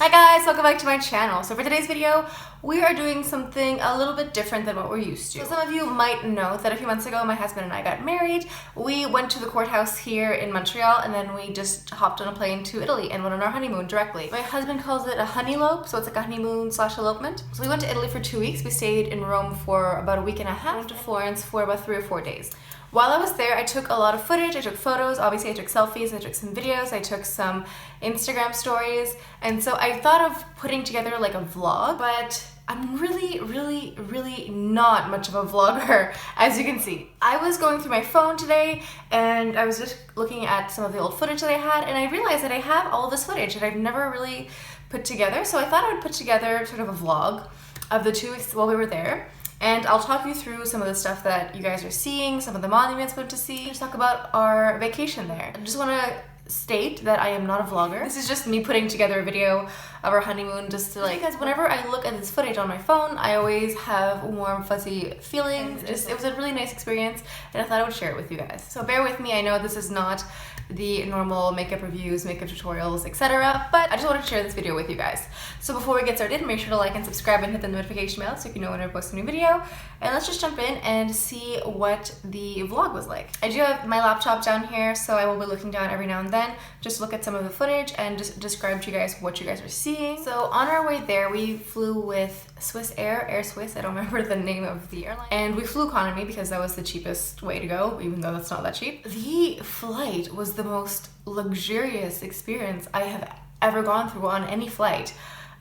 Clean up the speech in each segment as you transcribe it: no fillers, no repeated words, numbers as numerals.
Hi guys, welcome back to my channel. So for today's video, we are doing something a little bit different than what we're used to. So some of you might know that a few months ago, my husband and I got married. We went to the courthouse here in Montreal and then we just hopped on a plane to Italy and went on our honeymoon directly. My husband calls it a honeylope, so it's like a honeymoon slash elopement. So we went to Italy for 2 weeks. We stayed in Rome for about a week and a half. We went to Florence for about 3 or 4 days. While I was there, I took a lot of footage, I took photos, obviously I took selfies, I took some videos, I took some Instagram stories, and so I thought of putting together like a vlog, but I'm really not much of a vlogger, as you can see. I was going through my phone today, and I was just looking at some of the old footage that I had, and I realized that I have all of this footage that I've never really put together, so I thought I would put together sort of a vlog of the 2 weeks while we were there. And I'll talk you through some of the stuff that you guys are seeing, some of the monuments we went to see. Just talk about our vacation there. I just want to state that I am not a vlogger. This is just me putting together a video of our honeymoon just to like, because whenever I look at this footage on my phone, I always have warm, fuzzy feelings. It was a really nice experience and I thought I would share it with you guys. So bear with me, I know this is not the normal makeup reviews, makeup tutorials, etc. But I just wanted to share this video with you guys. So before we get started, make sure to like and subscribe and hit the notification bell so you can know when I post a new video. And let's just jump in and see what the vlog was like. I do have my laptop down here, so I will be looking down every now and then, just look at some of the footage and just describe to you guys what you guys were seeing. So on our way there, we flew with Swiss Air Swiss, I don't remember the name of the airline. And we flew economy because that was the cheapest way to go, even though that's not that cheap. The flight was the most luxurious experience I have ever gone through on any flight.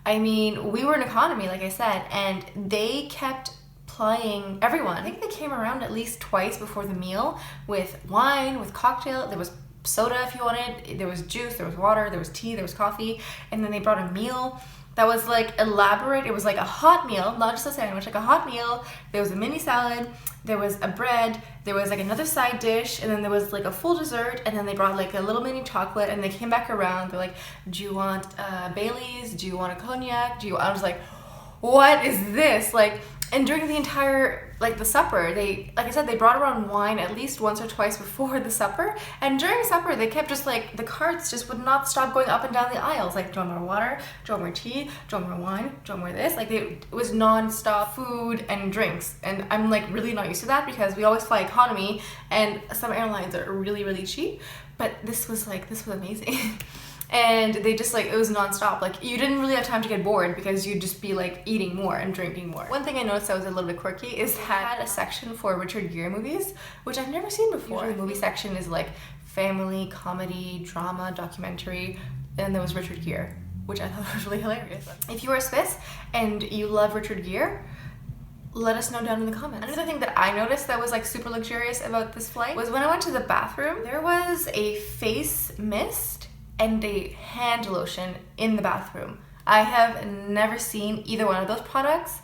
I mean, we were in economy, like I said, and they kept plying everyone. I think they came around at least twice before the meal with wine, with cocktail. There was soda if you wanted, there was juice, there was water, there was tea, there was coffee, and then they brought a meal that was like elaborate. It was like a hot meal, not just a sandwich, like a hot meal. There was a mini salad, there was a bread, there was like another side dish, and then there was like a full dessert, and then they brought like a little mini chocolate, and they came back around. They're like, do you want Bailey's? Do you want a cognac? I was like, what is this? Like, and during the entire, like the supper, like I said, they brought around wine at least once or twice before the supper. And during supper, they kept just like, the carts just would not stop going up and down the aisles. Like, do you want more water? Do you want more tea? Do you want more wine? Do you want more this? Like, it was non-stop food and drinks. And I'm like really not used to that because we always fly economy and some airlines are really cheap. But this was amazing. And they just like, it was non-stop. Like, you didn't really have time to get bored because you'd just be like eating more and drinking more. One thing I noticed that was a little bit quirky is had a section for Richard Gere movies, which I've never seen before. Usually the movie section is like family, comedy, drama, documentary, and there was Richard Gere, which I thought was really hilarious. If you are Swiss and you love Richard Gere, let us know down in the comments. Another thing that I noticed that was like super luxurious about this flight was when I went to the bathroom, there was a face mist and a hand lotion in the bathroom. I have never seen either one of those products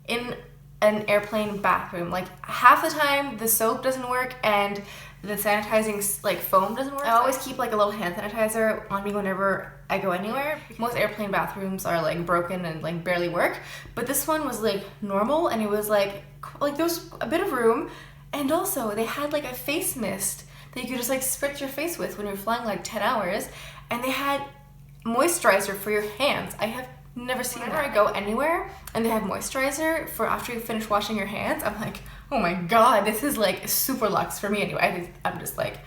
in an airplane bathroom. Like, half the time the soap doesn't work and the sanitizing like foam doesn't work. I always keep like a little hand sanitizer on me whenever I go anywhere. Most airplane bathrooms are like broken and like barely work, but this one was like normal, and it was like there was a bit of room, and also they had like a face mist that you could just like spritz your face with when you're flying like 10 hours. And they had moisturizer for your hands. I have never seen that. Whenever I go anywhere and they have moisturizer for after you finish washing your hands, I'm like, oh my god, this is like super luxe for me anyway. I'm just like,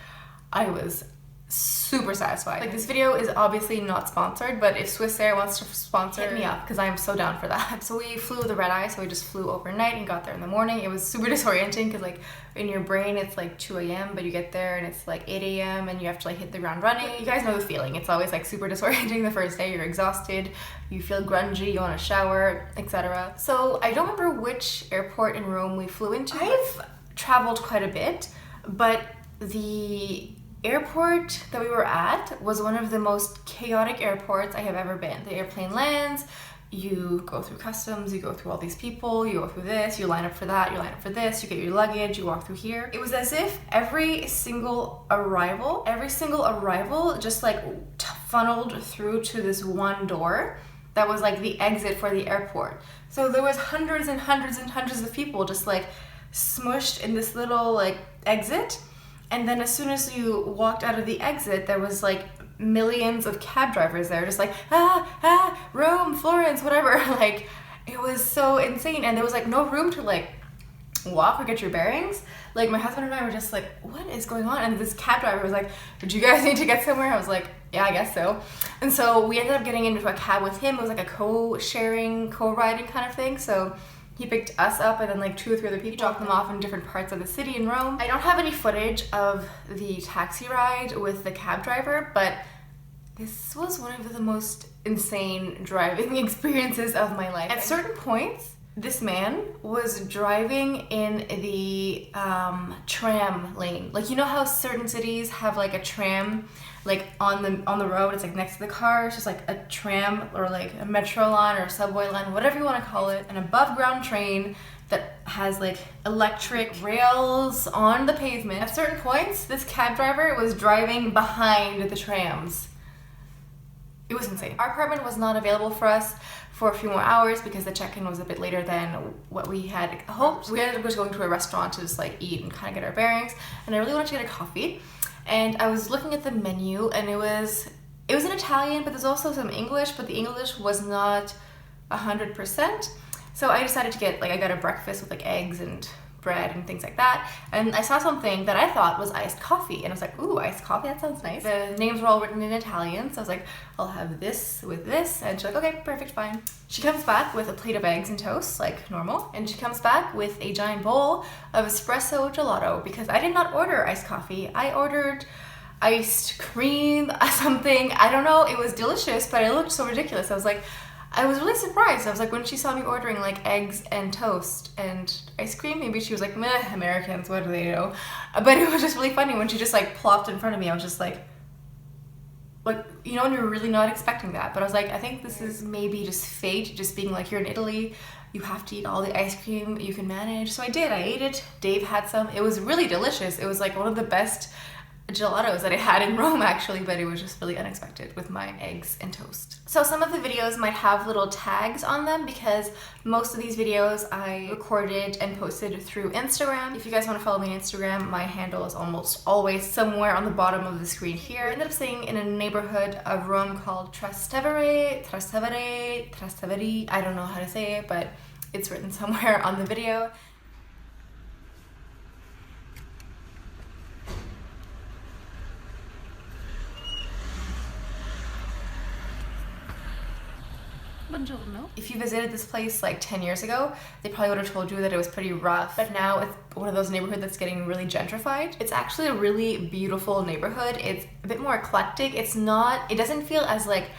I was super satisfied. Like, this video is obviously not sponsored, but if Swiss Air wants to sponsor, hit me up because I am so down for that. So we flew the red eye, so we just flew overnight and got there in the morning. It was super disorienting because like in your brain it's like 2 a.m. but you get there and it's like 8 a.m. and you have to like hit the ground running. You guys know the feeling. It's always like super disorienting the first day. You're exhausted, you feel grungy, you want to shower, etc. So I don't remember which airport in Rome we flew into. I've traveled quite a bit, but the airport that we were at was one of the most chaotic airports I have ever been. The airplane lands, you go through customs, you go through all these people, you go through this, you line up for that, you line up for this, you get your luggage, you walk through here. It was as if every single arrival just like funneled through to this one door that was like the exit for the airport. So there was hundreds and hundreds and hundreds of people just like smushed in this little like exit. And then as soon as you walked out of the exit, there was like millions of cab drivers there, just like, Rome, Florence, whatever. Like, it was so insane. And there was like no room to like walk or get your bearings. Like, my husband and I were just like, what is going on? And this cab driver was like, did you guys need to get somewhere? I was like, yeah, I guess so. And so we ended up getting into a cab with him. It was like a co-sharing, co-riding kind of thing. So he picked us up and then like 2 or 3 other people, dropped them off in different parts of the city in Rome. I don't have any footage of the taxi ride with the cab driver, but this was one of the most insane driving experiences of my life. At certain points, this man was driving in the tram lane. Like, you know how certain cities have like a tram like on the road, it's like next to the car, it's just like a tram or like a metro line or a subway line, whatever you want to call it, an above ground train that has like electric rails on the pavement. At certain points, this cab driver was driving behind the trams. It was insane. Our apartment was not available for us for a few more hours because the check-in was a bit later than what we had hoped. We ended up just going to a restaurant to just like eat and kind of get our bearings, and I really wanted to get a coffee. And I was looking at the menu, and it was in Italian, but there's also some English, but the English was not 100%. So I decided to get, like, I got a breakfast with like eggs and bread and things like that, and I saw something that I thought was iced coffee, and I was like, ooh, iced coffee, that sounds nice. The names were all written in Italian, so I was like, I'll have this with this, and she's like, okay, perfect, fine. She comes back with a plate of eggs and toast, like normal, and she comes back with a giant bowl of espresso gelato, because I did not order iced coffee. I ordered iced cream, something, I don't know, it was delicious, but it looked so ridiculous. I was really surprised. I was like, when she saw me ordering like eggs and toast and ice cream, maybe she was like, meh, Americans, what do they know? But it was just really funny when she just like plopped in front of me. I was just like, you know, when you're really not expecting that. But I was like, I think this is maybe just fate, just being like, you're in Italy, you have to eat all the ice cream you can manage. So I did, I ate it. Dave had some. It was really delicious. It was like one of the best gelatos that I had in Rome actually, but it was just really unexpected with my eggs and toast. So some of the videos might have little tags on them because most of these videos I recorded and posted through Instagram. If you guys want to follow me on Instagram, my handle is almost always somewhere on the bottom of the screen here. I ended up staying in a neighborhood of Rome called Trastevere, I don't know how to say it, but it's written somewhere on the video. Buongiorno. If you visited this place like 10 years ago, they probably would have told you that it was pretty rough, but now it's one of those neighborhoods that's getting really gentrified. It's actually a really beautiful neighborhood. It's a bit more eclectic. It doesn't feel as like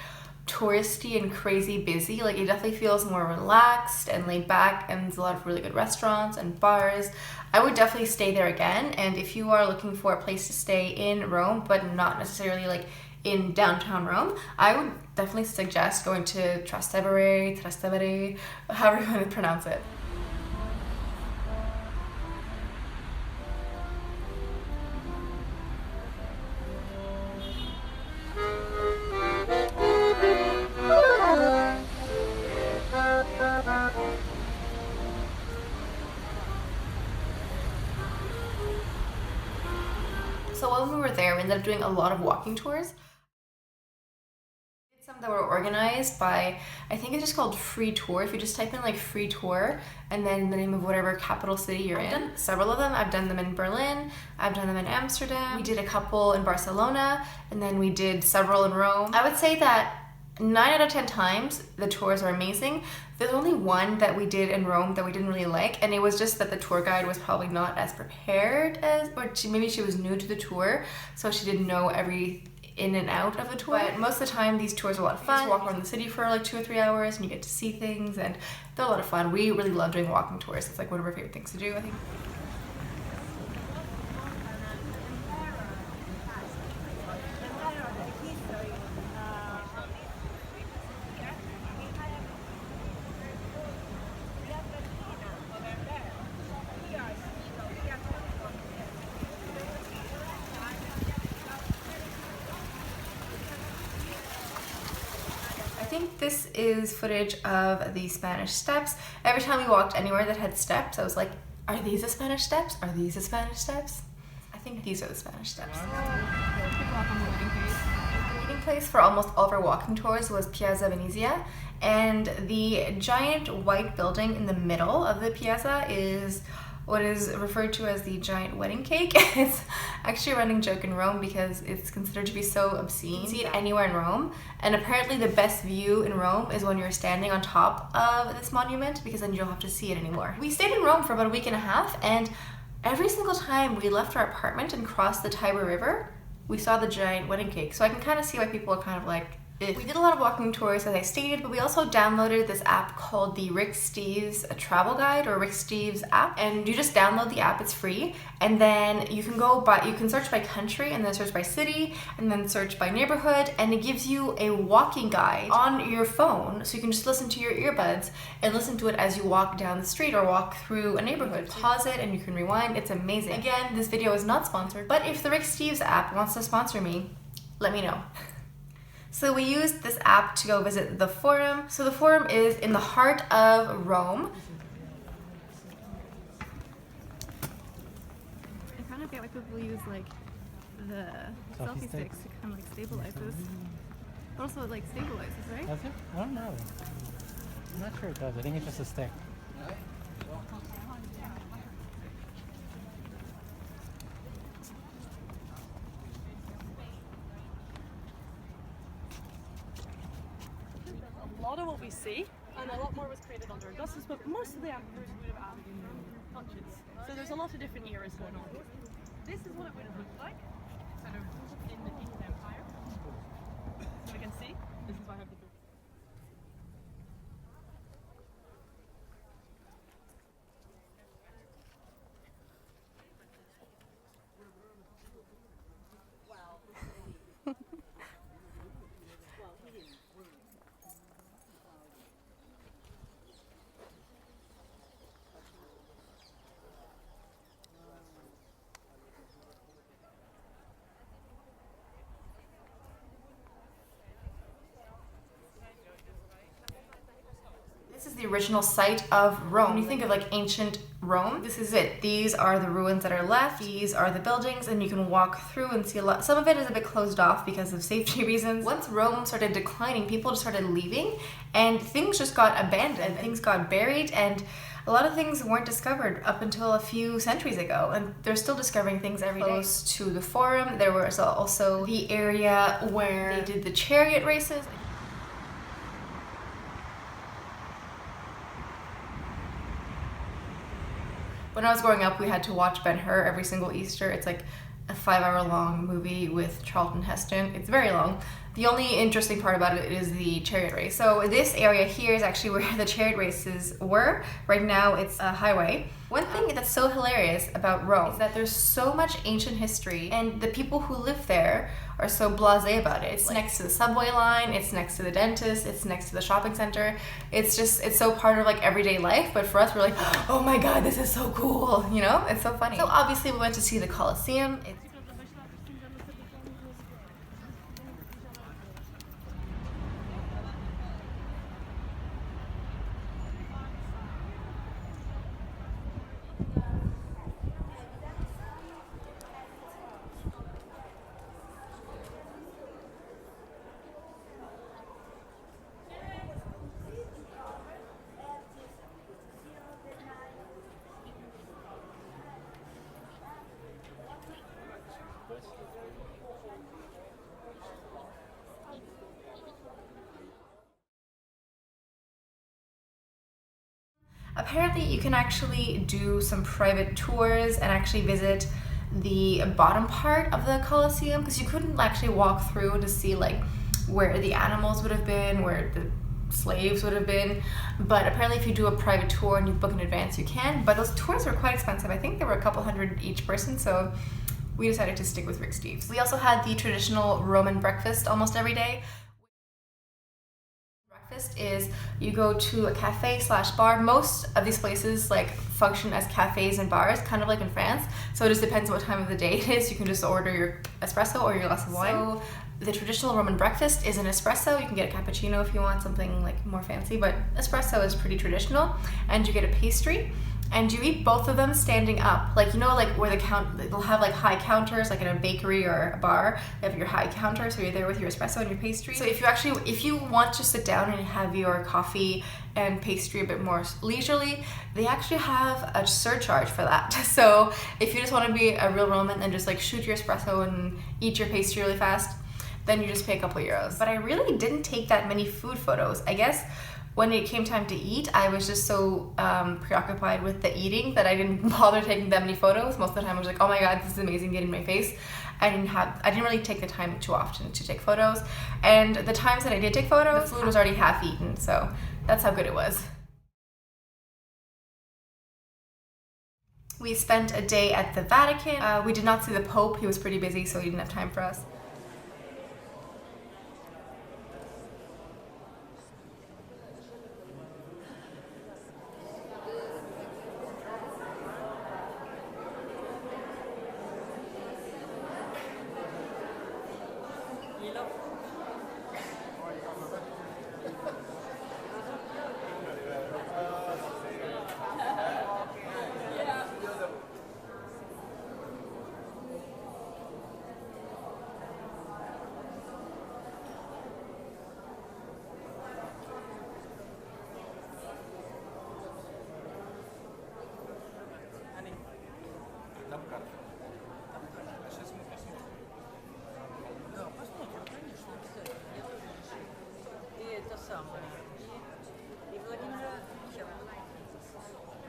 touristy and crazy busy. Like, it definitely feels more relaxed and laid back, and there's a lot of really good restaurants and bars. I would definitely stay there again, and if you are looking for a place to stay in Rome, but not necessarily like in downtown Rome, I would definitely suggest going to Trastevere, however you want to pronounce it. So while we were there, we ended up doing a lot of walking tours. Some that were organized by, I think it's just called Free Tour. If you just type in like Free Tour and then the name of whatever capital city you're in. I've done several of them. I've done them in Berlin, I've done them in Amsterdam, we did a couple in Barcelona, and then we did several in Rome. I would say that 9 out of 10 times the tours are amazing. There's only one that we did in Rome that we didn't really like, and it was just that the tour guide was probably not as prepared as, or maybe she was new to the tour, so she didn't know every in and out of the tour. But most of the time these tours are a lot of fun. You just walk around the city for like 2 or 3 hours and you get to see things, and they're a lot of fun. We really love doing walking tours. It's like one of our favorite things to do, I think. I think this is footage of the Spanish Steps. Every time we walked anywhere that had steps, I was like, are these the Spanish Steps? Are these the Spanish Steps? I think these are the Spanish Steps. Waiting place for almost all of our walking tours was Piazza Venezia, and the giant white building in the middle of the piazza is what is referred to as the giant wedding cake. It's actually a running joke in Rome because it's considered to be so obscene. You can see it anywhere in Rome, and apparently the best view in Rome is when you're standing on top of this monument, because then you don't have to see it anymore. We stayed in Rome for about a week and a half, and every single time we left our apartment and crossed the Tiber River, we saw the giant wedding cake. So I can kind of see why people are kind of like, eh. We did a lot of walking tours, as I stated, but we also downloaded this app called the Rick Steves Travel Guide, or Rick Steves app, and you just download the app. It's free, and then you can search by country, and then search by city, and then search by neighborhood, and it gives you a walking guide on your phone, so you can just listen to your earbuds and listen to it as you walk down the street or walk through a neighborhood. Pause it and you can rewind. It's amazing. Again, this video is not sponsored, but if the Rick Steves app wants to sponsor me, let me know. So we used this app to go visit the Forum. So the Forum is in the heart of Rome. I kind of get why people use like the selfie sticks to kind of like stabilize this. But also it like stabilizes, right? Does it? I don't know. I'm not sure it does. I think it's just a stick. A lot of what we see, and a lot more was created under Augustus, but most of the emperors would have added touches. So there's a lot of different eras going on. This is what it would have looked like, sort of in the Eastern Empire. So we can see, this is why I have the book. This is the original site of Rome. When you think of like ancient Rome, this is it. These are the ruins that are left. These are the buildings, and you can walk through and see a lot. Some of it is a bit closed off because of safety reasons. Once Rome started declining, people just started leaving, and things just got abandoned. Things got buried, and a lot of things weren't discovered up until a few centuries ago, and they're still discovering things every day. Close to the Forum, there was also the area where they did the chariot races. When I was growing up, we had to watch Ben-Hur every single Easter. It's like a 5-hour-long movie with Charlton Heston. It's very long. The only interesting part about it is the chariot race. So this area here is actually where the chariot races were. Right now it's a highway. One thing that's so hilarious about Rome is that there's so much ancient history, and the people who live there are so blasé about it. It's next to the subway line, it's next to the dentist, it's next to the shopping center. It's so part of like everyday life, but for us we're like, oh my god, this is so cool, you know? It's so funny. So obviously we went to see the Colosseum. Apparently you can actually do some private tours and actually visit the bottom part of the Colosseum, because you couldn't actually walk through to see like where the animals would have been, where the slaves would have been, but apparently if you do a private tour and you book in advance you can. But those tours were quite expensive. I think they were a couple hundred each person, so we decided to stick with Rick Steves. We also had the traditional Roman breakfast almost every day. Is you go to a cafe slash bar. Most of these places like function as cafes and bars, kind of like in France, so it just depends on what time of the day it is. You can just order your espresso or your glass of wine. So the traditional Roman breakfast is an espresso. You can get a cappuccino if you want something like more fancy, but espresso is pretty traditional. And you get a pastry, and you eat both of them standing up. Like, you know, like where they'll have like high counters, like in a bakery or a bar, you have your high counter, so you're there with your espresso and your pastry. So if you want to sit down and have your coffee and pastry a bit more leisurely, they actually have a surcharge for that. So if you just want to be a real Roman and just like shoot your espresso and eat your pastry really fast, then you just pay a couple euros. But I really didn't take that many food photos. I guess when it came time to eat, I was just so preoccupied with the eating that I didn't bother taking that many photos. Most of the time I was like, oh my god, this is amazing, get in my face. I didn't really take the time too often to take photos. And the times that I did take photos, the food was already half eaten, so that's how good it was. We spent a day at the Vatican. We did not see the Pope. He was pretty busy, so he didn't have time for us.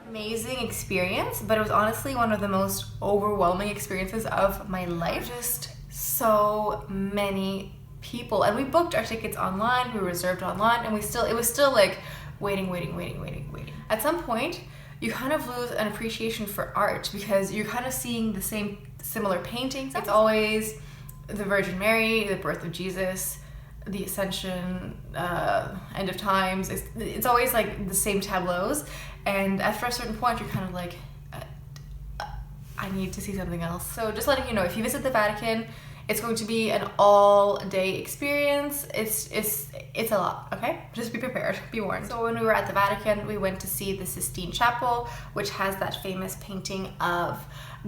Amazing experience, but it was honestly one of the most overwhelming experiences of my life. Just so many people, and we booked our tickets online, we reserved online, and it was still like waiting. At some point, you kind of lose an appreciation for art because you're kind of seeing the similar paintings. It's always the Virgin Mary, the birth of Jesus, the Ascension, end of times. It's always like the same tableaus, and after a certain point you're kind of like, I need to see something else. So just letting you know, if you visit the Vatican, it's going to be an all-day experience. It's a lot, okay? Just be prepared, be warned. So when we were at the Vatican, we went to see the Sistine Chapel, which has that famous painting of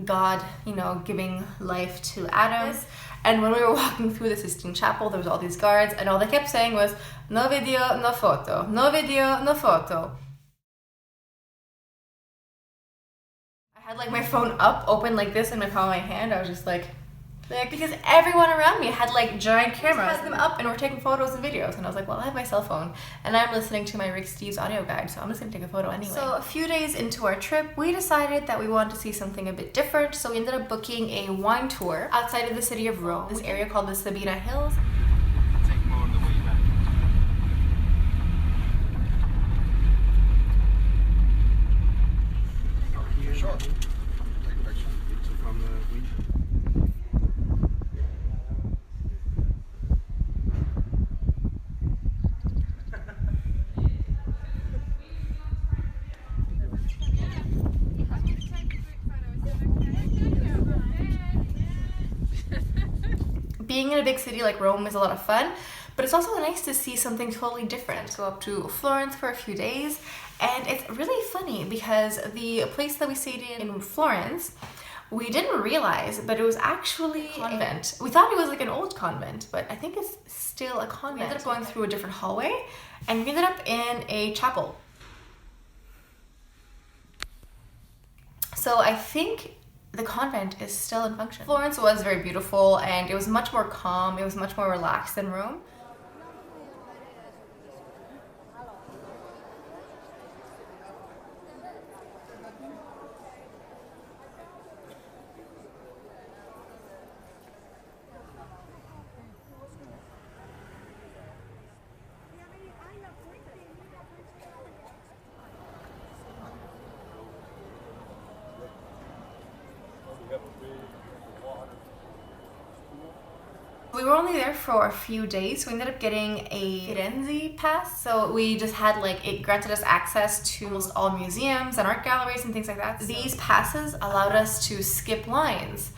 God, you know, giving life to Adam. And when we were walking through the Sistine Chapel, there was all these guards, and all they kept saying was, no video, no photo. No video, no photo. I had like my phone up, open like this in my palm of my hand. I was just like, because everyone around me had like giant cameras, had them up and were taking photos and videos, and I was like, well, I have my cell phone and I'm listening to my Rick Steves audio guide, so I'm just gonna take a photo anyway. So a few days into our trip, we decided that we wanted to see something a bit different, so we ended up booking a wine tour outside of the city of Rome, this area called the Sabina Hills. Take more on the way back. Sure. Take a picture from the week. Being in a big city like Rome is a lot of fun, but it's also nice to see something totally different. Go up to Florence for a few days, and it's really funny because the place that we stayed in Florence, we didn't realize, but it was actually a convent. We thought it was like an old convent, but I think it's still a convent. We ended up going through a different hallway, and we ended up in a chapel. So I think the convent is still in function. Florence was very beautiful, and it was much more calm, it was much more relaxed than Rome. We were only there for a few days, so we ended up getting a Firenze pass. So we just had it granted us access to almost all museums and art galleries and things like that. These passes allowed us to skip lines,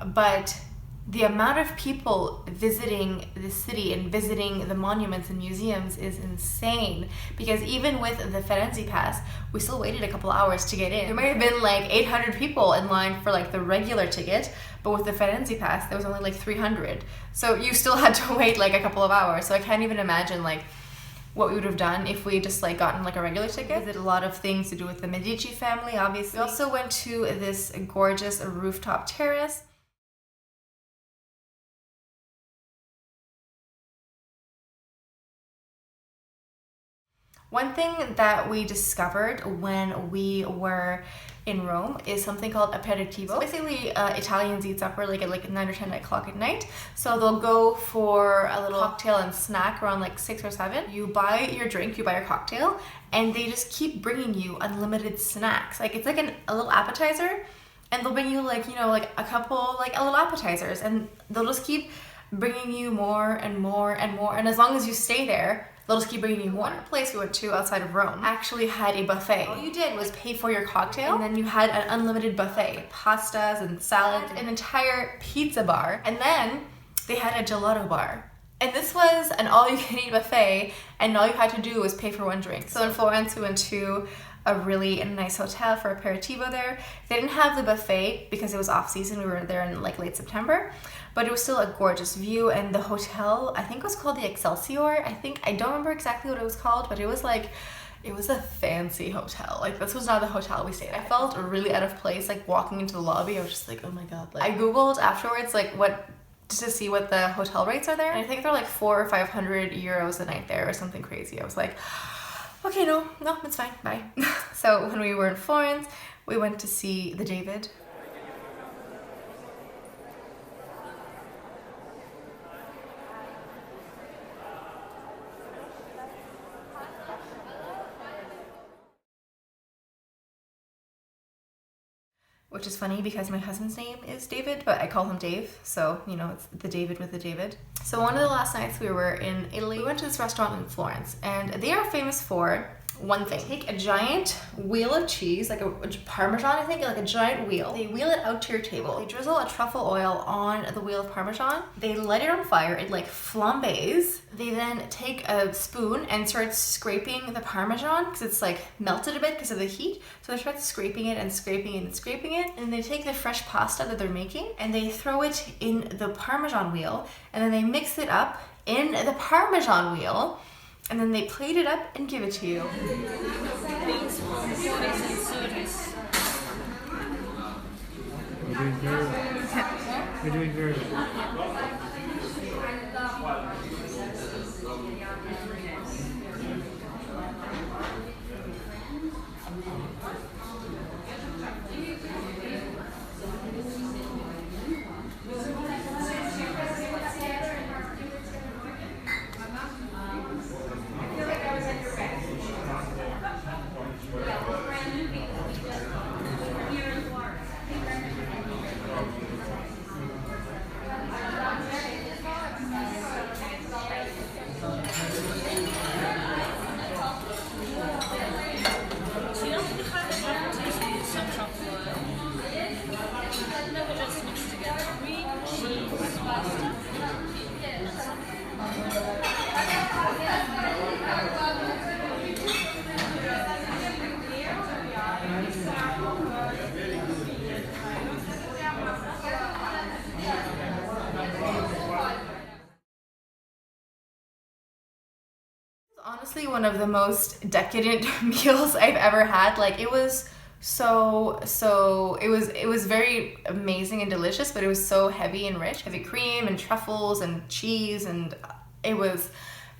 but the amount of people visiting the city and visiting the monuments and museums is insane, because even with the Ferenzi pass, we still waited a couple hours to get in. There might have been like 800 people in line for like the regular ticket, but with the Ferenzi pass, there was only like 300. So you still had to wait like a couple of hours. So I can't even imagine like what we would have done if we just like gotten like a regular ticket. We did a lot of things to do with the Medici family, obviously. We also went to this gorgeous rooftop terrace. One thing that we discovered when we were in Rome is something called aperitivo. So basically, Italians eat supper like at like 9 or 10 o'clock at night. So they'll go for a little cocktail and snack around like 6 or 7. You buy your drink, you buy your cocktail, and they just keep bringing you unlimited snacks. Like it's like a little appetizer, and they'll bring you like, you know, like a couple like a little appetizers, and they'll just keep bringing you more and more and more. And as long as you stay there, they'll just keep bringing you more. One place we went to outside of Rome actually had a buffet. All you did was pay for your cocktail, and then you had an unlimited buffet. Pastas and salads, an entire pizza bar, and then they had a gelato bar. And this was an all-you-can-eat buffet, and all you had to do was pay for one drink. So in Florence, we went to a really nice hotel for aperitivo there. They didn't have the buffet because it was off-season. We were there in like late September. But it was still a gorgeous view, and the hotel, I think it was called the Excelsior. I don't remember exactly what it was called, but it was like, it was a fancy hotel. Like this was not the hotel we stayed at. I felt really out of place, like walking into the lobby. I was just like, oh my God. Like, I Googled afterwards, like just to see what the hotel rates are there. And I think they're like 400 or 500 euros a night there or something crazy. I was like, okay, no, it's fine, bye. So when we were in Florence, we went to see the David. Which is funny because my husband's name is David, but I call him Dave, so you know, it's the David with the David. So one of the last nights we were in Italy, we went to this restaurant in Florence, and they are famous for one thing. Take a giant wheel of cheese, like a Parmesan, I think, like a giant wheel. They wheel it out to your table. They drizzle a truffle oil on the wheel of Parmesan. They light it on fire. It like flambés. They then take a spoon and start scraping the Parmesan because it's like melted a bit because of the heat. So they start scraping it and scraping it and scraping it. And they take the fresh pasta that they're making and they throw it in the Parmesan wheel, and then they mix it up in the Parmesan wheel, and then they plate it up and give it to you. We're doing very well. We're doing very well. Honestly, one of the most decadent meals I've ever had. Like it was it was very amazing and delicious, but it was so heavy and rich. Heavy cream and truffles and cheese, and it was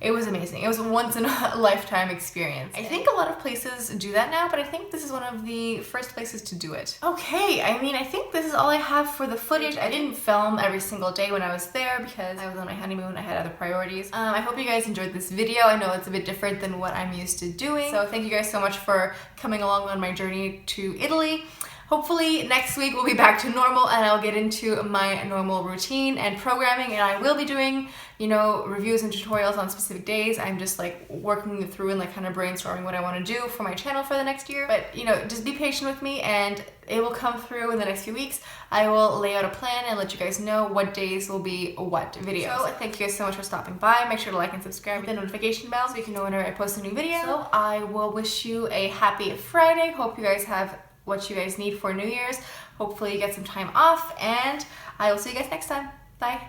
amazing. It was a once in a lifetime experience. I think a lot of places do that now, but I think this is one of the first places to do it. Okay, I mean, I think this is all I have for the footage. I didn't film every single day when I was there because I was on my honeymoon. I had other priorities. I hope you guys enjoyed this video. I know it's a bit different than what I'm used to doing. So thank you guys so much for coming along on my journey to Italy. Hopefully next week we'll be back to normal and I'll get into my normal routine and programming, and I will be doing, you know, reviews and tutorials on specific days. I'm just like working through and like kind of brainstorming what I want to do for my channel for the next year. But you know, just be patient with me and it will come through in the next few weeks. I will lay out a plan and let you guys know what days will be what videos. So thank you guys so much for stopping by. Make sure to like and subscribe with the notification bell so you can know whenever I post a new video. So I will wish you a happy Friday. Hope you guys have what you guys need for New Year's. Hopefully you get some time off, and I will see you guys next time. Bye.